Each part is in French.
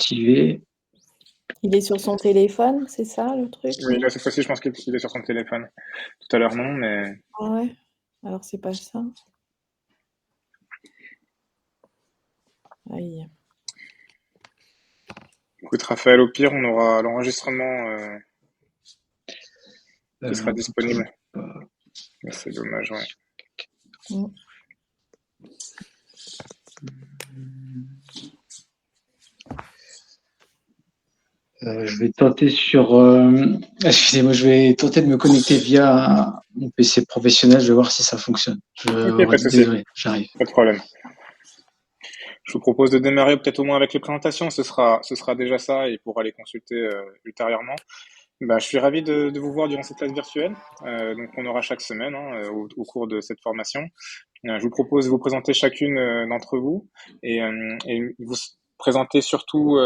Activé. Il est sur son téléphone, c'est ça le truc, Oui, là, non? cette fois-ci, je pense qu'il est sur son téléphone. Tout à l'heure, non, mais Ah ouais? Alors c'est pas ça. Aïe. écoute, Raphaël, au pire, on aura l'enregistrement qui sera Alors, bouton. disponible. Mais c'est dommage, ouais. Mm. Je vais tenter excusez-moi, je vais tenter de me connecter via mon PC professionnel. Je vais voir si ça fonctionne. Ok, pas de souci, Désolé, j'arrive. pas de problème. Je vous propose de démarrer peut-être au moins avec les présentations. Ce sera déjà ça et pour aller consulter ultérieurement. Bah, je suis ravi de vous voir durant cette classe virtuelle. Donc, on aura chaque semaine au cours de cette formation. Je vous propose de vous présenter chacune d'entre vous et vous présenter surtout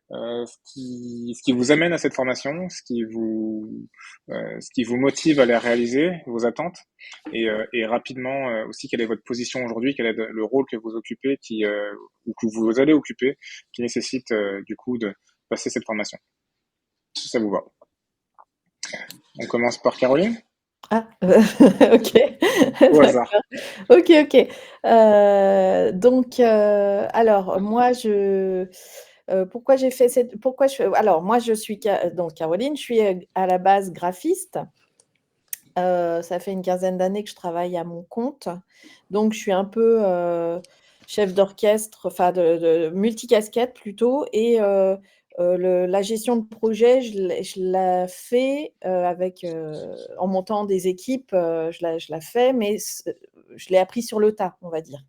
ce qui vous amène à cette formation, ce qui vous motive à la réaliser, vos attentes, et rapidement aussi quelle est votre position aujourd'hui, quel est le rôle que vous occupez, ou que vous allez occuper, qui nécessite du coup de passer cette formation. Si ça vous va. On commence par Caroline, Ah, OK. au hasard. D'accord. OK, OK. Donc, alors moi pourquoi j'ai fait cette pourquoi je fais alors moi je suis donc Caroline, je suis, à la base graphiste. Ça fait une quinzaine d'années que je travaille à mon compte. Donc je suis un peu, chef d'orchestre, enfin de multicasquette plutôt et la gestion de projet, je la fais, en montant des équipes, je la fais, mais je l'ai appris sur le tas, on va dire.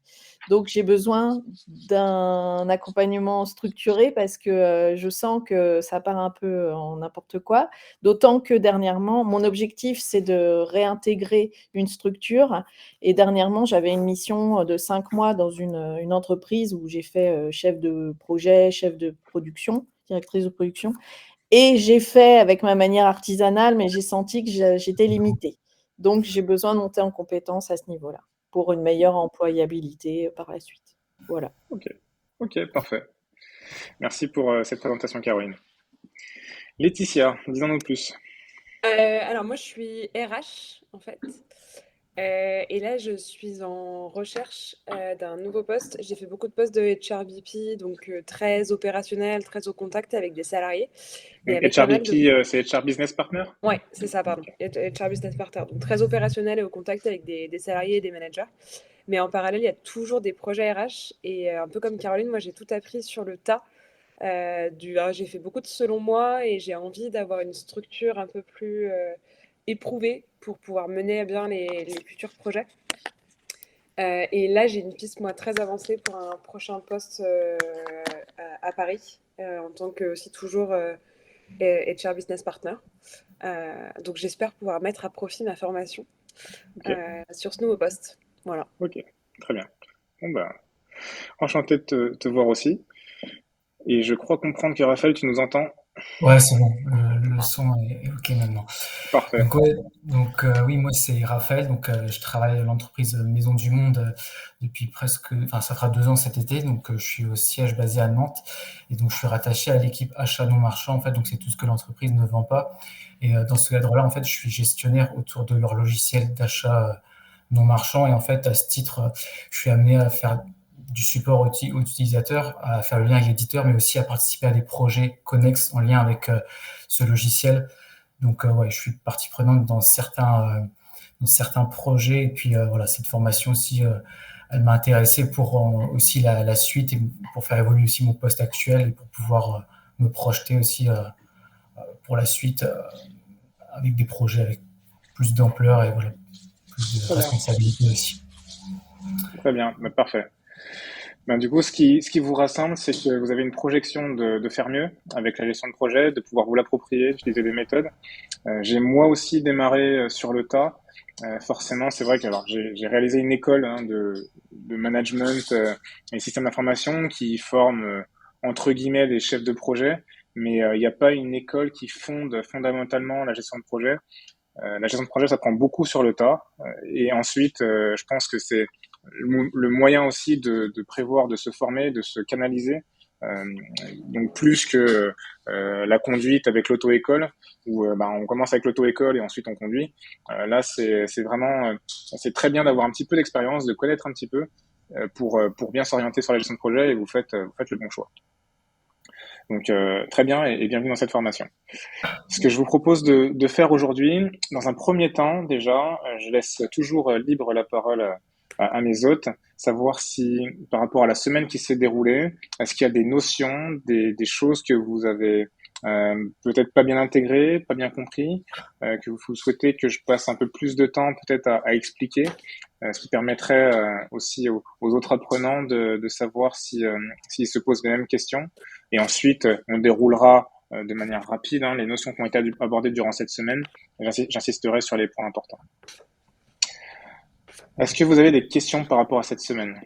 Donc j'ai besoin d'un accompagnement structuré parce que, je sens que ça part un peu en n'importe quoi. D'autant que dernièrement, mon objectif, c'est de réintégrer une structure. Et dernièrement, j'avais une mission de 5 mois dans une entreprise où j'ai fait chef de projet, chef de production, directrice de production. Et j'ai fait avec ma manière artisanale, mais j'ai senti que j'étais limitée. Donc, j'ai besoin de monter en compétence à ce niveau-là pour une meilleure employabilité par la suite. Voilà. Ok, ok, parfait. Merci pour cette présentation, Caroline. Laetitia, dis-en-nous plus. Alors moi je suis RH en fait. Et là je suis en recherche d'un nouveau poste. J'ai fait beaucoup de postes de HRBP, donc très opérationnel, très au contact avec des salariés, mais Donc, avec pas mal de... HRBP, c'est HR Business Partner? Ouais, c'est ça, pardon. HR Business Partner, donc très opérationnel et au contact avec des salariés et des managers. Mais en parallèle, il y a toujours des projets RH et un peu comme Caroline, moi j'ai tout appris sur le tas. J'ai fait beaucoup de selon moi et j'ai envie d'avoir une structure un peu plus éprouvée pour pouvoir mener à bien les futurs projets. Et là, j'ai une piste, moi, très avancée pour un prochain poste à Paris, en tant que aussi toujours HR Business Partner. Donc, j'espère pouvoir mettre à profit ma formation Ok, sur ce nouveau poste. Voilà. ok, très bien. Bon, bah, enchanté de te voir aussi. Et je crois comprendre que Raphaël, tu nous entends. Ouais, c'est bon, le son est OK maintenant. Parfait. Donc ouais, oui, moi c'est Raphaël, je travaille à l'entreprise Maison du Monde depuis enfin ça fera 2 ans cet été, je suis au siège basé à Nantes et donc je suis rattaché à l'équipe achat non marchand en fait, donc c'est tout ce que l'entreprise ne vend pas et dans ce cadre-là en fait je suis gestionnaire autour de leur logiciel d'achat non marchand et en fait à ce titre je suis amené à faire du support aux utilisateurs, à faire le lien avec l'éditeur, mais aussi à participer à des projets connexes en lien avec ce logiciel. Donc ouais, je suis partie prenante dans certains projets et puis voilà, cette formation aussi, elle m'a intéressé pour aussi la suite et pour faire évoluer aussi mon poste actuel et pour pouvoir me projeter aussi pour la suite avec des projets avec plus d'ampleur et voilà, plus de Très bien. responsabilité aussi. Très bien. Bah, parfait. Ben, du coup, ce qui vous rassemble, c'est que vous avez une projection de faire mieux avec la gestion de projet, de pouvoir vous l'approprier, d'utiliser des méthodes. J'ai moi aussi démarré sur le tas. Forcément, c'est vrai que alors, j'ai réalisé une école de management et système d'information qui forme entre guillemets des chefs de projet, mais il n'y a pas une école qui fonde fondamentalement la gestion de projet. La gestion de projet, ça prend beaucoup sur le tas. Et ensuite, je pense que c'est le moyen aussi de prévoir, de se former, de se canaliser Donc plus que la conduite avec l'auto-école, où on commence avec l'auto-école et ensuite on conduit. Là, c'est vraiment, c'est très bien d'avoir un petit peu d'expérience, de connaître un petit peu pour bien s'orienter sur la gestion de projet, et vous faites le bon choix. Donc très bien et bienvenue dans cette formation. Ce que je vous propose de faire aujourd'hui, dans un premier temps déjà, je laisse toujours libre la parole à mes hôtes, savoir si par rapport à la semaine qui s'est déroulée, est-ce qu'il y a des notions, des choses que vous avez peut-être pas bien intégrées, pas bien compris, que vous souhaitez que je passe un peu plus de temps peut-être à expliquer, ce qui permettrait aussi aux autres apprenants de savoir s'ils se posent les mêmes questions. Et ensuite, on déroulera de manière rapide les notions qui ont été abordées durant cette semaine. J'insisterai sur les points importants. Est-ce que vous avez des questions par rapport à cette semaine?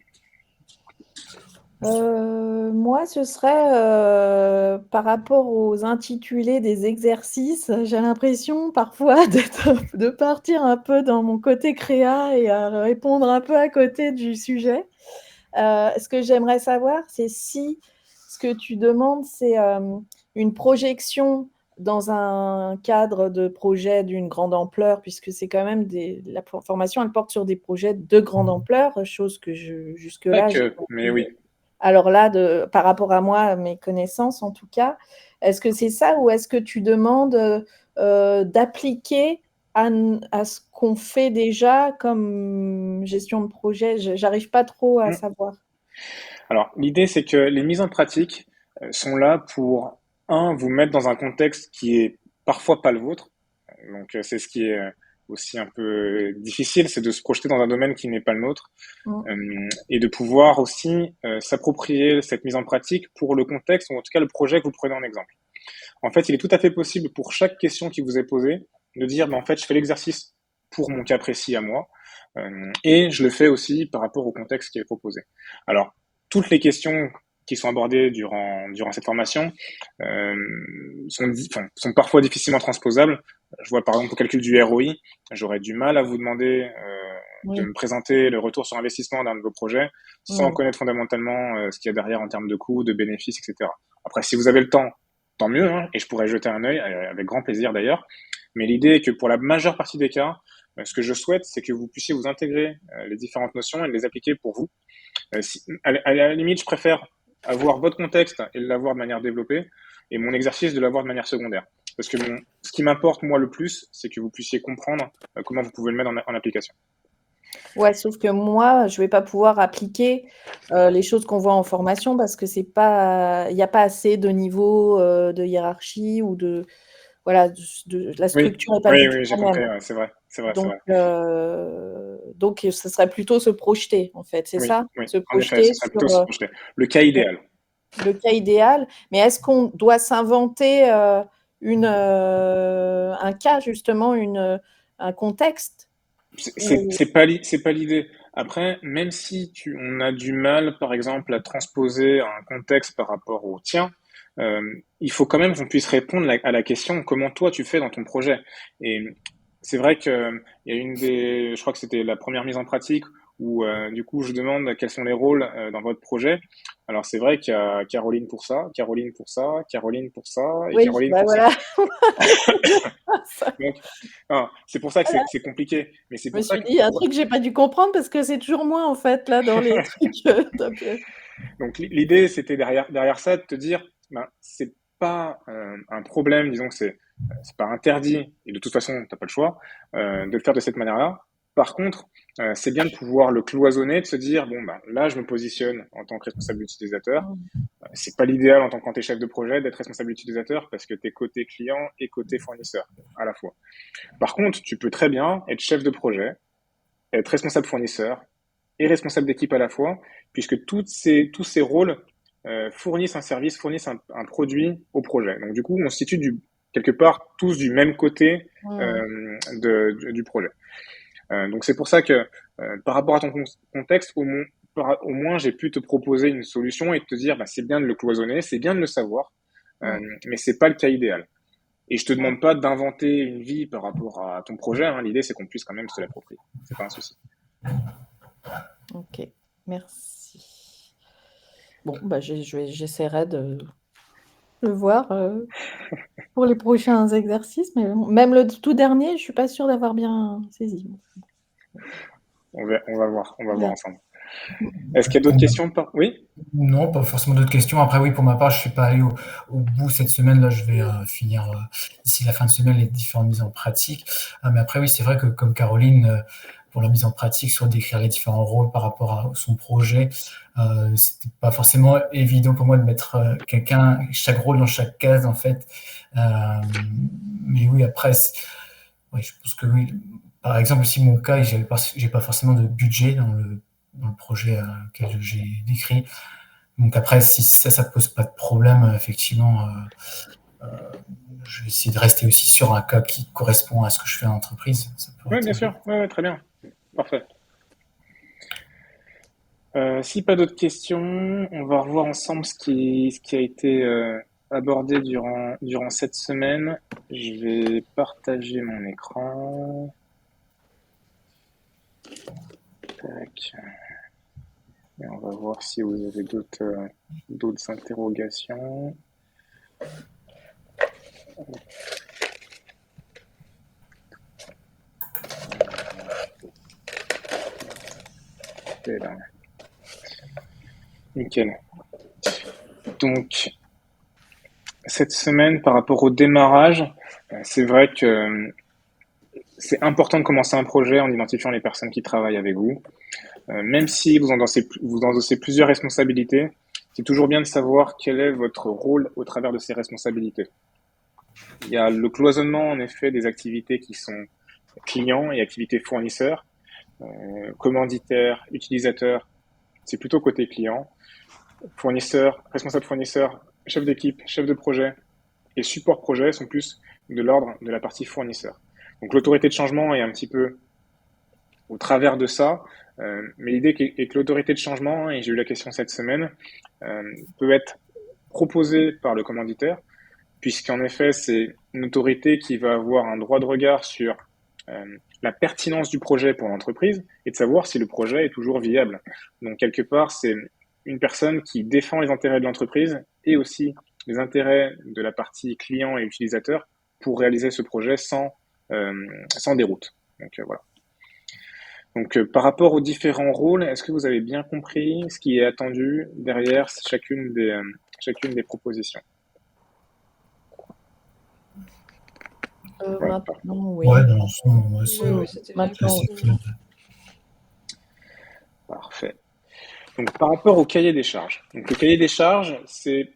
Moi, ce serait par rapport aux intitulés des exercices. J'ai l'impression parfois de partir un peu dans mon côté créa et à répondre un peu à côté du sujet. Ce que j'aimerais savoir, c'est si ce que tu demandes, c'est une projection dans un cadre de projet d'une grande ampleur, puisque c'est quand même la formation, elle porte sur des projets de grande ampleur, chose que jusque-là, mais oui. alors là, par rapport à moi, mes connaissances en tout cas, est-ce que c'est ça ou est-ce que tu demandes d'appliquer à ce qu'on fait déjà comme gestion de projet? J'arrive pas trop à savoir. Alors, l'idée, c'est que les mises en pratique sont là pour, vous mettre dans un contexte qui est parfois pas le vôtre. Donc, c'est ce qui est aussi un peu difficile, c'est de se projeter dans un domaine qui n'est pas le nôtre, et de pouvoir aussi s'approprier cette mise en pratique pour le contexte, ou en tout cas le projet que vous prenez en exemple. En fait, il est tout à fait possible pour chaque question qui vous est posée de dire, en fait, je fais l'exercice pour mon cas précis à moi, et je le fais aussi par rapport au contexte qui est proposé. Alors, toutes les questions qui sont abordées durant cette formation sont parfois difficilement transposables. Je vois par exemple au calcul du ROI, j'aurais du mal à vous demander de me présenter le retour sur investissement d'un de vos projets sans connaître fondamentalement ce qu'il y a derrière en termes de coûts, de bénéfices, etc. Après, si vous avez le temps, tant mieux, et je pourrais jeter un œil avec grand plaisir d'ailleurs. Mais l'idée est que pour la majeure partie des cas, ce que je souhaite, c'est que vous puissiez vous intégrer les différentes notions et les appliquer pour vous. À la limite, je préfère avoir votre contexte et l'avoir de manière développée, et mon exercice de l'avoir de manière secondaire. Parce que ce qui m'importe moi le plus, c'est que vous puissiez comprendre comment vous pouvez le mettre en application. Ouais, sauf que moi, je vais pas pouvoir appliquer les choses qu'on voit en formation parce que il n'y a pas assez de niveau de hiérarchie ou de voilà, la structure n'est pas du tout j'ai la compris, même. c'est vrai. Donc, ce serait plutôt se projeter, en fait, c'est ça? Oui, Se en effet, projeter ce serait plutôt se projeter. Le cas idéal. Le cas idéal, mais est-ce qu'on doit s'inventer un cas, justement, un contexte? C'est pas l'idée. Après, même si on a du mal, par exemple, à transposer un contexte par rapport au tien, il faut quand même qu'on puisse répondre à la question comment toi tu fais dans ton projet. Et c'est vrai que il y a je crois que c'était la première mise en pratique où du coup je demande quels sont les rôles dans votre projet. Alors c'est vrai qu'il y a Caroline pour ça, Caroline pour ça, Caroline pour ça et Oui, Caroline bah pour voilà. ça. Donc, c'est pour ça que c'est compliqué. Mais c'est Je me pour ça suis dit un truc que j'ai pas dû comprendre parce que c'est toujours moi en fait là dans les trucs. Donc l'idée c'était derrière ça de te dire c'est pas un problème, disons que c'est pas interdit et de toute façon t'as pas le choix de le faire de cette manière-là. Par contre, c'est bien de pouvoir le cloisonner, de se dire là je me positionne en tant que responsable utilisateur. C'est pas l'idéal en tant que chef de projet d'être responsable utilisateur parce que t'es côté client et côté fournisseur à la fois. Par contre, tu peux très bien être chef de projet, être responsable fournisseur et responsable d'équipe à la fois, puisque tous ces rôles fournissent un service, fournissent un produit au projet. Donc du coup, on se situe quelque part tous du même côté du projet. Donc c'est pour ça que par rapport à ton contexte, au moins j'ai pu te proposer une solution et te dire c'est bien de le cloisonner, c'est bien de le savoir, mais c'est pas le cas idéal. Et je te demande pas d'inventer une vie par rapport à ton projet. L'idée c'est qu'on puisse quand même se l'approprier. C'est pas un souci. Ok, merci. Bon, bah, j'essaierai de voir pour les prochains exercices, mais bon, même le tout dernier, je suis pas sûre d'avoir bien saisi. On va voir, on va voir Bien. ensemble. Est-ce qu'il y a d'autres questions? Oui? Non, pas forcément d'autres questions. Après, oui, pour ma part, je suis pas allé au bout cette semaine. Là, je vais finir d'ici la fin de semaine les différentes mises en pratique. Mais après, oui, c'est vrai que comme Caroline, pour la mise en pratique, sur décrire les différents rôles par rapport à son projet, c'était pas forcément évident pour moi de mettre quelqu'un, chaque rôle dans chaque case, en fait. Euh, mais oui, après, ouais, je pense que oui. Par exemple, si mon cas, j'ai pas forcément de budget dans le projet que j'ai décrit. Donc après, si ça pose pas de problème, effectivement, je vais essayer de rester aussi sur un cas qui correspond à ce que je fais en entreprise. Ça peut Oui, être... bien sûr. Ouais, très bien. Parfait. Si pas d'autres questions, on va revoir ensemble ce qui a été abordé durant cette semaine. Je vais partager mon écran. Tac. Et on va voir si vous avez d'autres interrogations. Et là. Nickel. Donc, cette semaine, par rapport au démarrage, c'est vrai que c'est important de commencer un projet en identifiant les personnes qui travaillent avec vous. Même si vous endossez plusieurs responsabilités, c'est toujours bien de savoir quel est votre rôle au travers de ces responsabilités. Il y a le cloisonnement, en effet, des activités qui sont clients et activités fournisseurs, commanditaires, utilisateurs, c'est plutôt côté client. Fournisseur, responsable fournisseur, chef d'équipe, chef de projet et support projet sont plus de l'ordre de la partie fournisseur. Donc l'autorité de changement est un petit peu au travers de ça, mais l'idée est que l'autorité de changement, et j'ai eu la question cette semaine, peut être proposée par le commanditaire, puisqu'en effet c'est une autorité qui va avoir un droit de regard sur la pertinence du projet pour l'entreprise et de savoir si le projet est toujours viable. Donc quelque part, c'est une personne qui défend les intérêts de l'entreprise et aussi les intérêts de la partie client et utilisateur pour réaliser ce projet sans déroute. Donc voilà. Donc par rapport aux différents rôles, est-ce que vous avez bien compris ce qui est attendu derrière chacune des propositions? Ouais, Maintenant, oui. Ouais, dans l'ensemble, moi, c'est Oui, c'était bien Maintenant, assez précis. clair. parfait. Donc, par rapport au cahier des charges. Donc, le cahier des charges, c'est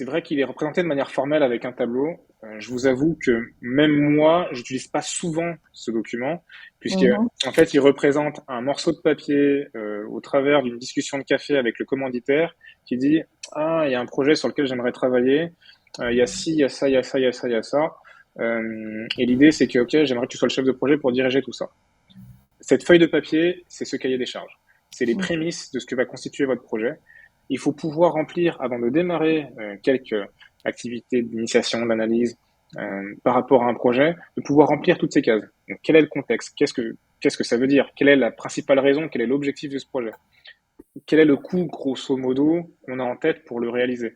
vrai qu'il est représenté de manière formelle avec un tableau. Je vous avoue que même moi, j'utilise pas souvent ce document, puisque en fait, il représente un morceau de papier au travers d'une discussion de café avec le commanditaire qui dit ah, il y a un projet sur lequel j'aimerais travailler. Il y a ci, il y a ça, il y a ça, il y a ça, il y a ça. Et l'idée, c'est que ok, j'aimerais que tu sois le chef de projet pour diriger tout ça. Cette feuille de papier, c'est ce cahier des charges. C'est les prémices de ce que va constituer votre projet. Il faut pouvoir remplir, avant de démarrer, quelques activités d'initiation, d'analyse par rapport à un projet, de pouvoir remplir toutes ces cases. Donc, quel est le contexte? Qu'est-ce que ça veut dire? Quelle est la principale raison? Quel est l'objectif de ce projet? Quel est le coût, grosso modo, qu'on a en tête pour le réaliser?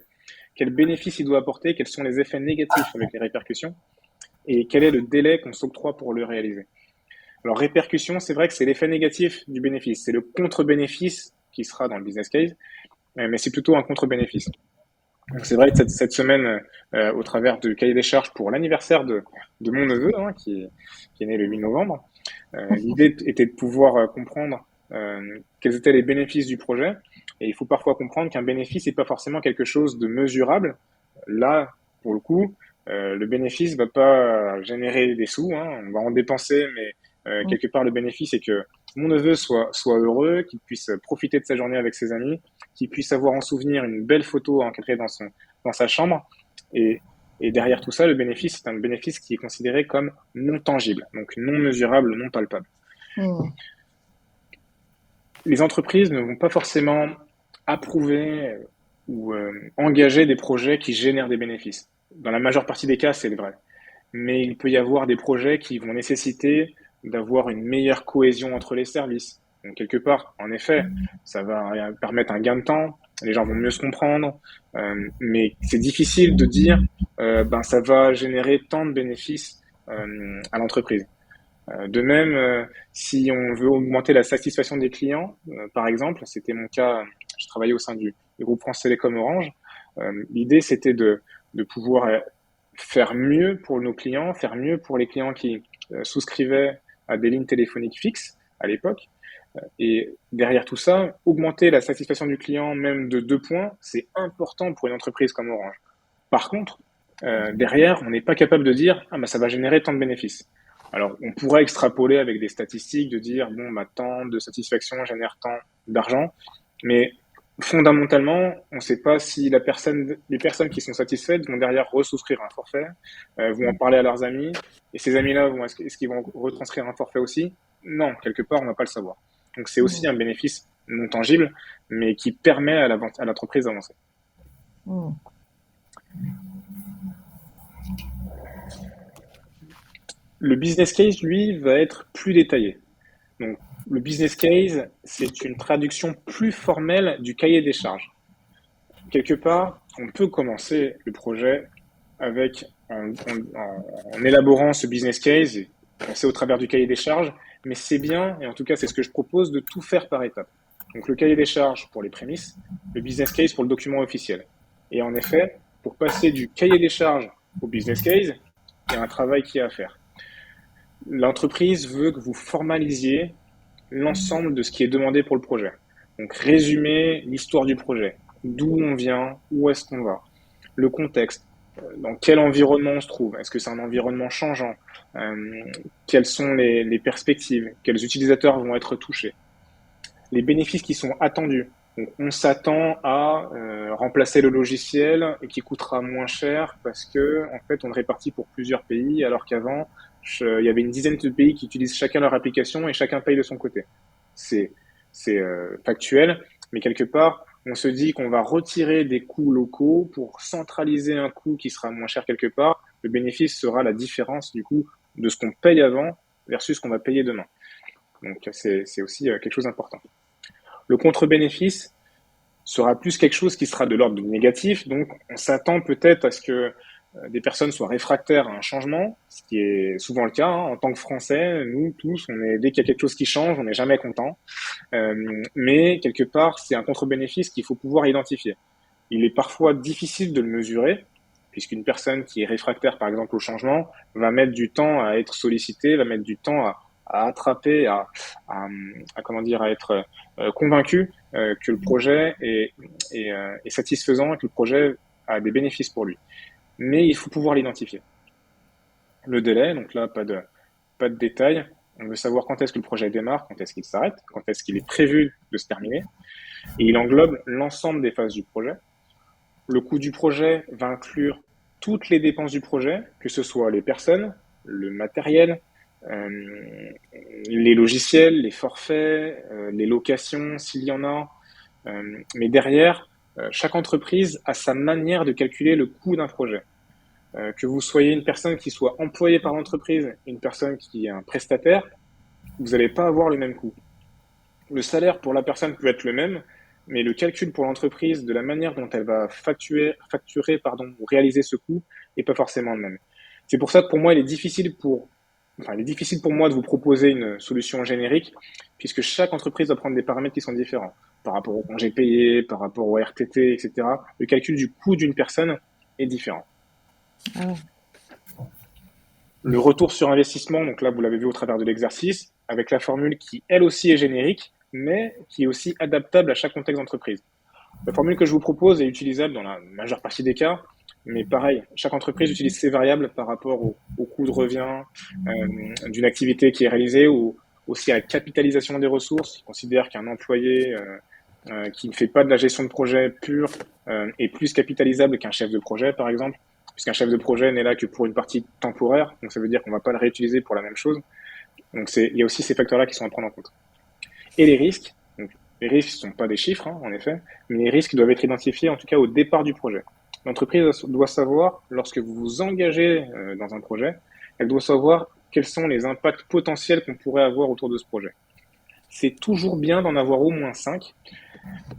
Quel bénéfice il doit apporter? Quels sont les effets négatifs avec les répercussions? Et quel est le délai qu'on s'octroie pour le réaliser? Alors, répercussion, c'est vrai que c'est l'effet négatif du bénéfice. C'est le contre-bénéfice qui sera dans le business case, mais c'est plutôt un contre-bénéfice. Donc, c'est vrai que cette semaine, au travers du cahier des charges pour l'anniversaire de mon neveu, hein, qui est né le 8 novembre, l'idée était de pouvoir comprendre quels étaient les bénéfices du projet. Et il faut parfois comprendre qu'un bénéfice n'est pas forcément quelque chose de mesurable. Là, pour le coup, le bénéfice va pas générer des sous, hein, on va en dépenser, mais quelque part le bénéfice est que mon neveu soit heureux, qu'il puisse profiter de sa journée avec ses amis, qu'il puisse avoir en souvenir une belle photo encadrée dans sa chambre. Et derrière tout ça, le bénéfice, c'est un bénéfice qui est considéré comme non tangible, donc non mesurable, non palpable. Les entreprises ne vont pas forcément approuver ou engager des projets qui génèrent des bénéfices. Dans la majeure partie des cas, c'est vrai. Mais il peut y avoir des projets qui vont nécessiter d'avoir une meilleure cohésion entre les services. Donc, quelque part, en effet, ça va permettre un gain de temps, les gens vont mieux se comprendre, mais c'est difficile de dire ça va générer tant de bénéfices à l'entreprise. De même, si on veut augmenter la satisfaction des clients, par exemple, c'était mon cas, je travaillais au sein du groupe France Télécom Orange, l'idée c'était de pouvoir faire mieux pour nos clients, faire mieux pour les clients qui souscrivaient à des lignes téléphoniques fixes à l'époque. Et derrière tout ça, augmenter la satisfaction du client même de 2 points, c'est important pour une entreprise comme Orange. Par contre, derrière, on n'est pas capable de dire ça va générer tant de bénéfices. Alors, on pourrait extrapoler avec des statistiques, de dire tant de satisfaction génère tant d'argent, mais fondamentalement, on ne sait pas si les personnes qui sont satisfaites vont derrière resouscrire un forfait, vont en parler à leurs amis, et ces amis-là, est-ce qu'ils vont retranscrire un forfait aussi? Non, quelque part, on ne va pas le savoir. Donc, c'est aussi un bénéfice non tangible, mais qui permet à l'entreprise d'avancer. Le business case, lui, va être plus détaillé. Donc, le business case, c'est une traduction plus formelle du cahier des charges. Quelque part, on peut commencer le projet en élaborant ce business case et passer au travers du cahier des charges, mais c'est bien, et en tout cas c'est ce que je propose, de tout faire par étapes. Donc le cahier des charges pour les prémices, le business case pour le document officiel. Et en effet, pour passer du cahier des charges au business case, il y a un travail qui est à faire. L'entreprise veut que vous formalisiez l'ensemble de ce qui est demandé pour le projet. Donc résumer l'histoire du projet, d'où on vient, où est-ce qu'on va, le contexte, dans quel environnement on se trouve, est-ce que c'est un environnement changeant, quelles sont les perspectives, quels utilisateurs vont être touchés, les bénéfices qui sont attendus. Donc, on s'attend à remplacer le logiciel et qui coûtera moins cher parce que en fait on le répartit pour plusieurs pays alors qu'avant il y avait une dizaine de pays qui utilisent chacun leur application et chacun paye de son côté. C'est factuel, mais quelque part on se dit qu'on va retirer des coûts locaux pour centraliser un coût qui sera moins cher quelque part. Le bénéfice sera la différence du coup de ce qu'on paye avant versus ce qu'on va payer demain. Donc c'est aussi quelque chose d'important. Le contre-bénéfice sera plus quelque chose qui sera de l'ordre du négatif. Donc on s'attend peut-être à ce que des personnes soient réfractaires à un changement, ce qui est souvent le cas. En tant que Français, nous tous, dès qu'il y a quelque chose qui change, on n'est jamais content. Mais quelque part, c'est un contre-bénéfice qu'il faut pouvoir identifier. Il est parfois difficile de le mesurer, puisqu'une personne qui est réfractaire, par exemple, au changement, va mettre du temps à être sollicitée, va mettre du temps à attraper, à être convaincu que le projet est satisfaisant et que le projet a des bénéfices pour lui. Mais il faut pouvoir l'identifier. Le délai, donc là, pas de détails. On veut savoir quand est-ce que le projet démarre, quand est-ce qu'il s'arrête, quand est-ce qu'il est prévu de se terminer. Et il englobe l'ensemble des phases du projet. Le coût du projet va inclure toutes les dépenses du projet, que ce soit les personnes, le matériel, les logiciels, les forfaits, les locations, s'il y en a. Mais derrière, chaque entreprise a sa manière de calculer le coût d'un projet. Que vous soyez une personne qui soit employée par l'entreprise, une personne qui est un prestataire, vous n'allez pas avoir le même coût. Le salaire pour la personne peut être le même, mais le calcul pour l'entreprise de la manière dont elle va facturer ou réaliser ce coût n'est pas forcément le même. C'est pour ça que pour moi, il est difficile pour moi de vous proposer une solution générique, puisque chaque entreprise va prendre des paramètres qui sont différents par rapport au congé payé, par rapport au RTT, etc. Le calcul du coût d'une personne est différent. Le retour sur investissement, donc là vous l'avez vu au travers de l'exercice, avec la formule qui elle aussi est générique, mais qui est aussi adaptable à chaque contexte d'entreprise. La formule que je vous propose est utilisable dans la majeure partie des cas, mais pareil, chaque entreprise utilise ses variables par rapport au coût de revient d'une activité qui est réalisée ou aussi à la capitalisation des ressources. Ils considèrent qu'un employé qui ne fait pas de la gestion de projet pure est plus capitalisable qu'un chef de projet, par exemple, puisqu'un chef de projet n'est là que pour une partie temporaire, donc ça veut dire qu'on ne va pas le réutiliser pour la même chose. Donc il y a aussi ces facteurs-là qui sont à prendre en compte. Et les risques, donc les risques ne sont pas des chiffres, en effet, mais les risques doivent être identifiés en tout cas au départ du projet. L'entreprise doit savoir, lorsque vous vous engagez dans un projet, elle doit savoir quels sont les impacts potentiels qu'on pourrait avoir autour de ce projet. C'est toujours bien d'en avoir au moins 5,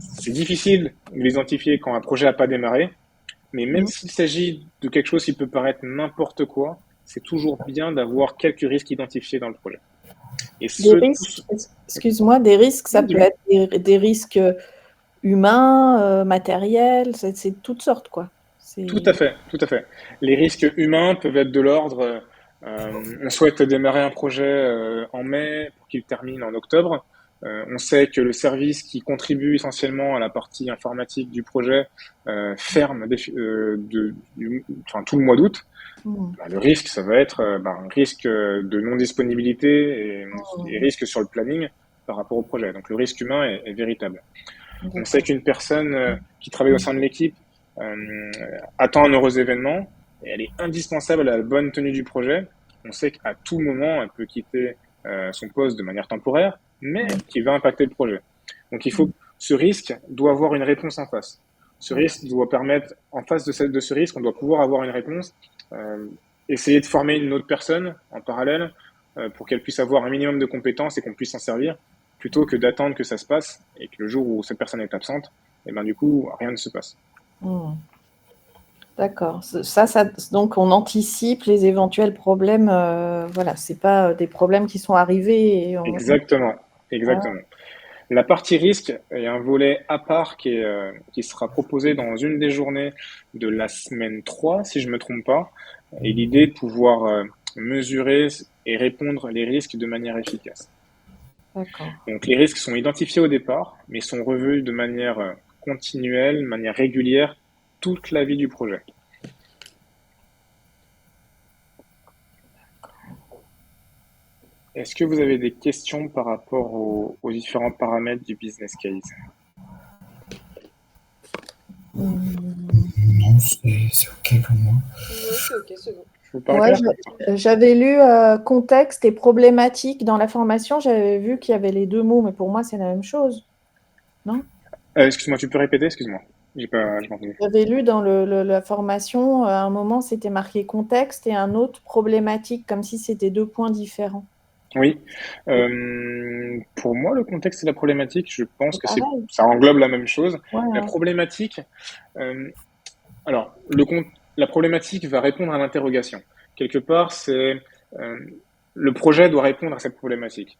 C'est difficile de l'identifier quand un projet n'a pas démarré, mais même s'il s'agit de quelque chose qui peut paraître n'importe quoi, c'est toujours bien d'avoir quelques risques identifiés dans le projet. Et Des risques, excuse-moi, des risques, ça peut être des risques humains, matériels, c'est de toutes sortes, quoi. Tout à fait, tout à fait. Les risques humains peuvent être de l'ordre, on souhaite démarrer un projet en mai pour qu'il termine en octobre. On sait que le service qui contribue essentiellement à la partie informatique du projet ferme tout le mois d'août. Le risque, ça va être un risque de non-disponibilité et risque sur le planning par rapport au projet. Donc le risque humain est véritable. On sait qu'une personne qui travaille au sein de l'équipe attend un heureux événement et elle est indispensable à la bonne tenue du projet. On sait qu'à tout moment, elle peut quitter son poste de manière temporaire, mais qui va impacter le projet. Donc ce risque doit avoir une réponse en face. Ce risque doit permettre, en face de ce risque, on doit pouvoir avoir une réponse, essayer de former une autre personne en parallèle pour qu'elle puisse avoir un minimum de compétences et qu'on puisse s'en servir, plutôt que d'attendre que ça se passe et que le jour où cette personne est absente, et ben du coup, rien ne se passe. D'accord. Donc on anticipe les éventuels problèmes. Voilà, c'est pas des problèmes qui sont arrivés. Exactement. La partie risque est un volet à part qui sera proposé dans une des journées de la semaine 3, si je me trompe pas. Et l'idée de pouvoir mesurer et répondre les risques de manière efficace. D'accord. Donc les risques sont identifiés au départ, mais sont revus de manière continuelle, de manière régulière, toute la vie du projet. Est-ce que vous avez des questions par rapport aux différents paramètres du business case? Non, c'est OK pour moi. Oui, c'est OK, c'est bon. J'avais lu contexte et problématique dans la formation. J'avais vu qu'il y avait les deux mots, mais pour moi, c'est la même chose. Non? Excuse-moi, tu peux répéter? Excuse-moi. J'ai pas entendu. J'avais lu dans la formation, à un moment, c'était marqué contexte et un autre problématique, comme si c'était deux points différents. Oui. Pour moi, le contexte et la problématique, je pense que ça englobe la même chose. Ouais, la problématique, la problématique va répondre à l'interrogation. Quelque part, le projet doit répondre à cette problématique.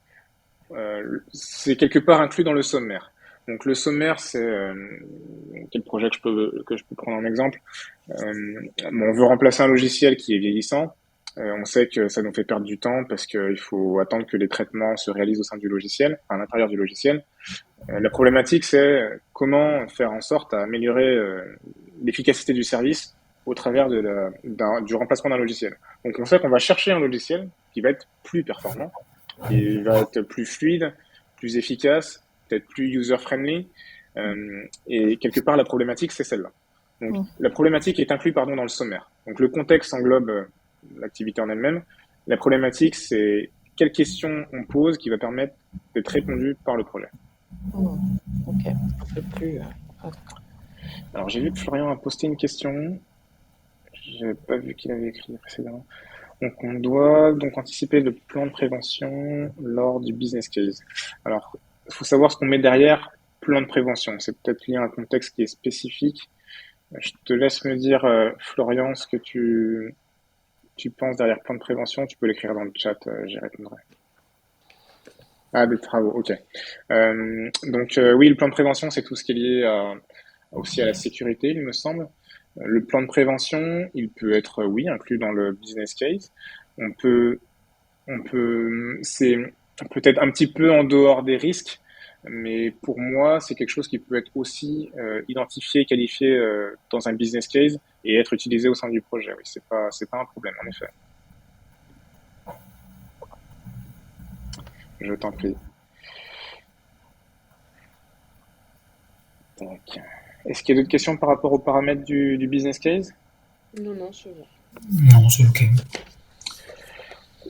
C'est quelque part inclus dans le sommaire. Donc le sommaire, c'est quel projet que je peux prendre en exemple. On veut remplacer un logiciel qui est vieillissant. On sait que ça nous fait perdre du temps parce qu'il faut attendre que les traitements se réalisent au sein du logiciel, à l'intérieur du logiciel. La problématique, c'est comment faire en sorte à améliorer l'efficacité du service au travers du remplacement d'un logiciel. Donc on sait qu'on va chercher un logiciel qui va être plus performant, qui va être plus fluide, plus efficace, peut-être plus user-friendly. Et quelque part, la problématique, c'est celle-là. Donc la problématique est inclue dans le sommaire. Donc le contexte englobe l'activité en elle-même. La problématique, c'est quelle question on pose qui va permettre d'être répondue par le projet. Ok. Alors, j'ai vu que Florian a posté une question. Je n'avais pas vu qu'il avait écrit précédemment. Donc, on doit anticiper le plan de prévention lors du business case. Alors, il faut savoir ce qu'on met derrière plan de prévention. C'est peut-être lié à un contexte qui est spécifique. Je te laisse me dire, Florian, ce que tu penses derrière plan de prévention. Tu peux l'écrire dans le chat, j'y répondrai. Ah, des travaux, ok. Oui, le plan de prévention, c'est tout ce qui est lié aussi à la sécurité, il me semble. Le plan de prévention, il peut être, inclus dans le business case. C'est peut-être un petit peu en dehors des risques, mais pour moi, c'est quelque chose qui peut être aussi identifié, qualifié dans un business case et être utilisé au sein du projet. Oui, c'est pas un problème, en effet. Je t'en prie. Tac. Est-ce qu'il y a d'autres questions par rapport aux paramètres du business case? Non, c'est bon. Non, c'est OK.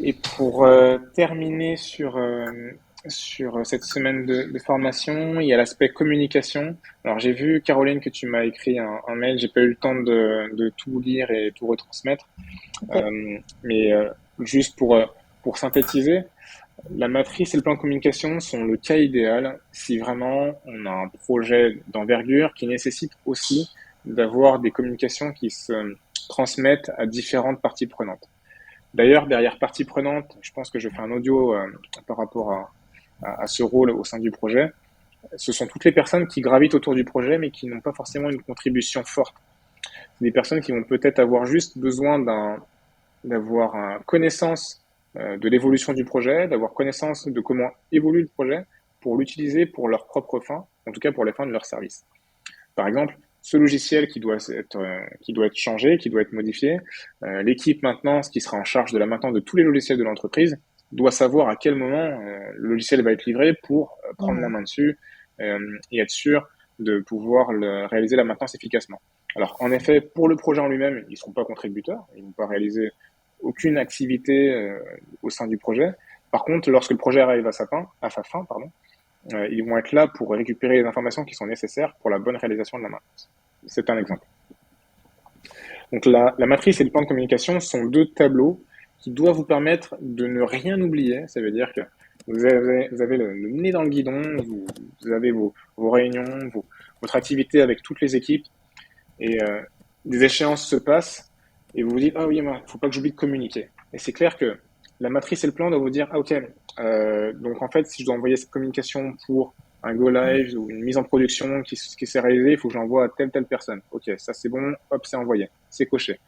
Et pour terminer sur cette semaine de formation, il y a l'aspect communication. Alors j'ai vu, Caroline, que tu m'as écrit un mail, j'ai pas eu le temps de tout lire et tout retransmettre. Mais juste pour synthétiser, La matrice et le plan de communication sont le cas idéal si vraiment on a un projet d'envergure qui nécessite aussi d'avoir des communications qui se transmettent à différentes parties prenantes. D'ailleurs, derrière parties prenantes, je pense que je fais un audio par rapport à ce rôle au sein du projet. Ce sont toutes les personnes qui gravitent autour du projet mais qui n'ont pas forcément une contribution forte. C'est des personnes qui vont peut-être avoir juste besoin d'avoir connaissance de l'évolution du projet, d'avoir connaissance de comment évolue le projet pour l'utiliser pour leurs propres fins, en tout cas pour les fins de leur service. Par exemple, ce logiciel qui doit être changé, qui doit être modifié, l'équipe maintenance qui sera en charge de la maintenance de tous les logiciels de l'entreprise doit savoir à quel moment le logiciel va être livré pour prendre la main dessus et être sûr de pouvoir réaliser la maintenance efficacement. Alors, en effet, pour le projet en lui-même, ils ne seront pas contributeurs, ils ne vont pas réaliser aucune activité au sein du projet. Par contre, lorsque le projet arrive à sa fin, ils vont être là pour récupérer les informations qui sont nécessaires pour la bonne réalisation de la maintenance. C'est un exemple. Donc la matrice et le plan de communication sont deux tableaux qui doivent vous permettre de ne rien oublier. Ça veut dire que vous avez le nez dans le guidon, vous avez vos réunions, votre activité avec toutes les équipes, et des échéances se passent, et vous vous dites « Ah oui, il ne faut pas que j'oublie de communiquer ». Et c'est clair que la matrice et le plan doivent vous dire « Ah ok, donc en fait, si je dois envoyer cette communication pour un go live ou une mise en production qui s'est réalisée, il faut que j'envoie à telle personne. Ok, ça c'est bon, hop, c'est envoyé, c'est coché.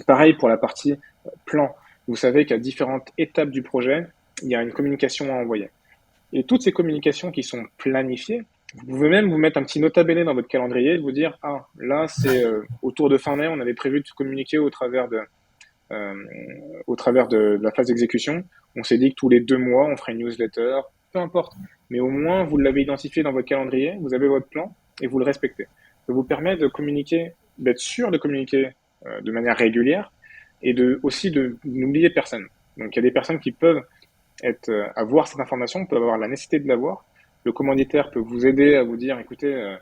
Pareil pour la partie plan. Vous savez qu'à différentes étapes du projet, il y a une communication à envoyer. Et toutes ces communications qui sont planifiées, vous pouvez même vous mettre un petit nota bene dans votre calendrier et vous dire « Ah, là, c'est autour de fin mai, on avait prévu de communiquer au travers de la phase d'exécution. On s'est dit que tous les 2 mois, on ferait une newsletter, peu importe. Mais au moins, vous l'avez identifié dans votre calendrier, vous avez votre plan et vous le respectez. Ça vous permet de communiquer, d'être sûr de communiquer de manière régulière et aussi de n'oublier personne. Donc, il y a des personnes qui peuvent avoir cette information, peuvent avoir la nécessité de l'avoir. Le commanditaire peut vous aider à vous dire, écoutez,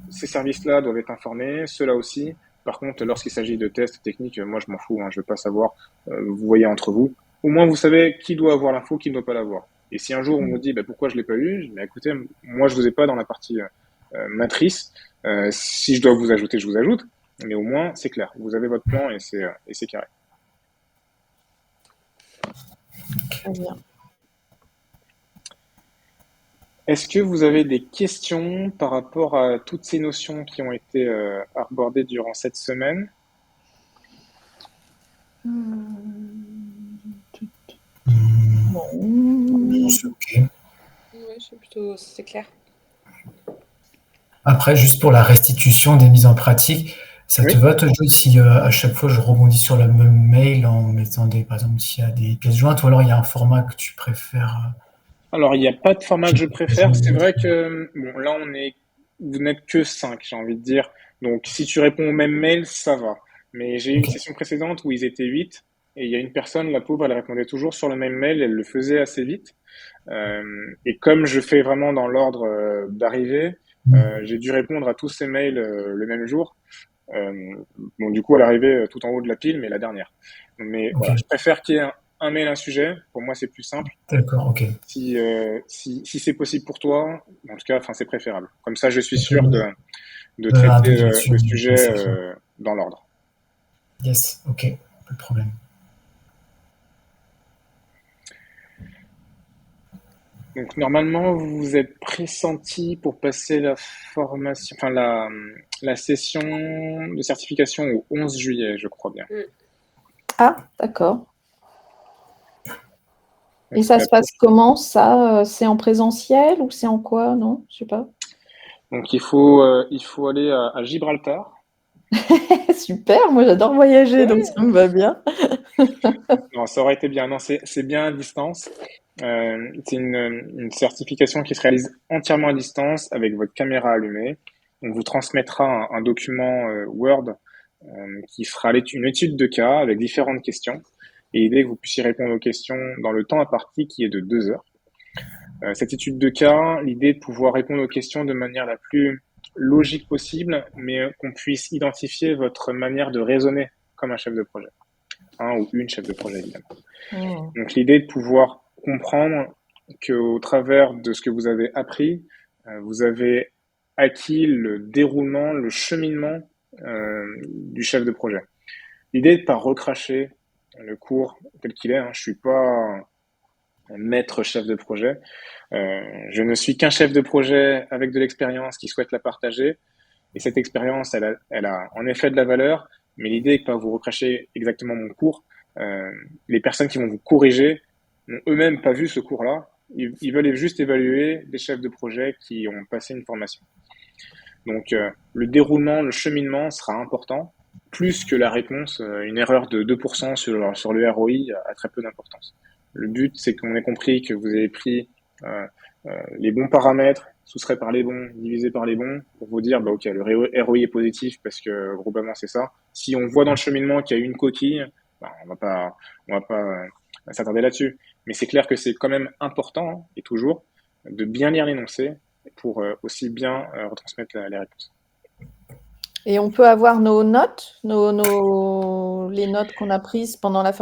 ces services-là doivent être informés, ceux-là aussi. Par contre, lorsqu'il s'agit de tests techniques, moi je m'en fous, je ne veux pas savoir, vous voyez entre vous. Au moins vous savez qui doit avoir l'info, qui ne doit pas l'avoir. Et si un jour on vous dit pourquoi je ne l'ai pas eu, je dis écoutez, moi je ne vous ai pas dans la partie matrice, si je dois vous ajouter, je vous ajoute, mais au moins c'est clair, vous avez votre plan et c'est carré. Très bien. Est-ce que vous avez des questions par rapport à toutes ces notions qui ont été abordées durant cette semaine? Non, c'est OK. Oui, c'est clair. Après, juste pour la restitution des mises en pratique, ça te va, toi, Joe, si à chaque fois je rebondis sur le même mail en mettant par exemple, s'il y a des pièces jointes, ou alors il y a un format que tu préfères? Alors, il n'y a pas de format que je préfère. C'est vrai que là, vous n'êtes que 5, j'ai envie de dire. Donc, si tu réponds au même mail, ça va. Mais j'ai eu une session précédente où ils étaient 8 et il y a une personne, la pauvre, elle répondait toujours sur le même mail, elle le faisait assez vite. Et comme je fais vraiment dans l'ordre d'arrivée, j'ai dû répondre à tous ces mails le même jour. Bon, du coup, elle arrivait tout en haut de la pile, mais la dernière. Mais voilà, je préfère qu'il y ait un mail, un sujet. Pour moi, c'est plus simple. D'accord, ok. Si c'est possible pour toi, en tout cas, c'est préférable. Comme ça, je suis sûr de traiter le sujet dans l'ordre. Yes, ok, pas de problème. Donc, normalement, vous vous êtes pressenti pour passer la formation, la session de certification au 11 juillet, je crois bien. Ah, d'accord. Et ça se passe comment, ça? C'est en présentiel ou c'est en quoi? Non, je sais pas. Donc, il faut aller à Gibraltar. Super, moi j'adore voyager, donc ça me va bien. Non, ça aurait été bien. Non, c'est bien à distance. C'est une certification qui se réalise entièrement à distance avec votre caméra allumée. On vous transmettra un document Word qui sera une étude de cas avec différentes questions. Et l'idée est que vous puissiez répondre aux questions dans le temps imparti qui est de 2 heures. Cette étude de cas, l'idée est de pouvoir répondre aux questions de manière la plus logique possible, mais qu'on puisse identifier votre manière de raisonner comme un chef de projet. Un ou une chef de projet, évidemment. Donc l'idée est de pouvoir comprendre qu'au travers de ce que vous avez appris, vous avez acquis le déroulement, le cheminement du chef de projet. L'idée est de pas recracher le cours tel qu'il est. Je suis pas un maître chef de projet. Je ne suis qu'un chef de projet avec de l'expérience qui souhaite la partager. Et cette expérience, elle a en effet de la valeur, mais l'idée est de pas vous recracher exactement mon cours. Les personnes qui vont vous corriger n'ont eux-mêmes pas vu ce cours-là. Ils veulent juste évaluer des chefs de projet qui ont passé une formation. Donc, le déroulement, le cheminement sera important, plus que la réponse. Une erreur de 2% sur le ROI a très peu d'importance. Le but, c'est qu'on ait compris que vous avez pris les bons paramètres, soustrait par les bons, divisé par les bons, pour vous dire, ok, le ROI est positif parce que globalement c'est ça. Si on voit dans le cheminement qu'il y a eu une coquille, on va pas s'attarder là-dessus. Mais c'est clair que c'est quand même important, et toujours, de bien lire l'énoncé pour aussi bien retransmettre les réponses. Et on peut avoir nos notes, les notes qu'on a prises pendant la formation.